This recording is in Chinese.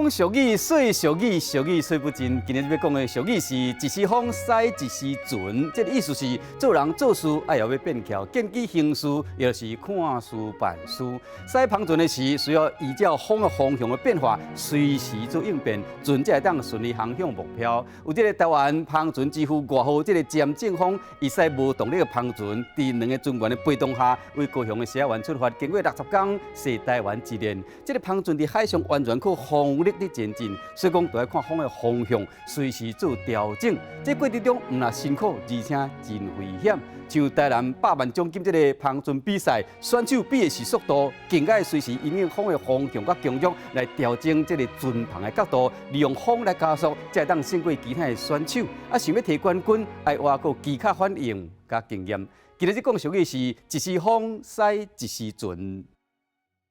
讲俗语，说俗语，俗语说不尽。今日要讲的俗语是一时风，使一时船。这个意思是做人做事爱要变巧，见机行事，也就是看事办事。使旁船的时，需要依照风的方向的变化，随时做应变，船才会当顺利航向目标。有这个台湾旁船几乎外号这个尖正风，伊使无动力的旁船，在两个船员的陪同下，为高雄的西海湾出发，经过60天，驶台湾之恋。这个旁船在海上完全靠风力的前进，所以讲都要看风的方向，随时做调整。这过程中唔但辛苦，而且真危险。像台南100万奖金这个旁船比赛，选手比的是速度，更该随时因应风的方向甲强弱来调整这个船旁的角度，利用风来加速，才会当胜过其他的选手。想要摕冠军，爱挖个技巧反应甲经验。今日讲俗语是一时风，使一时船。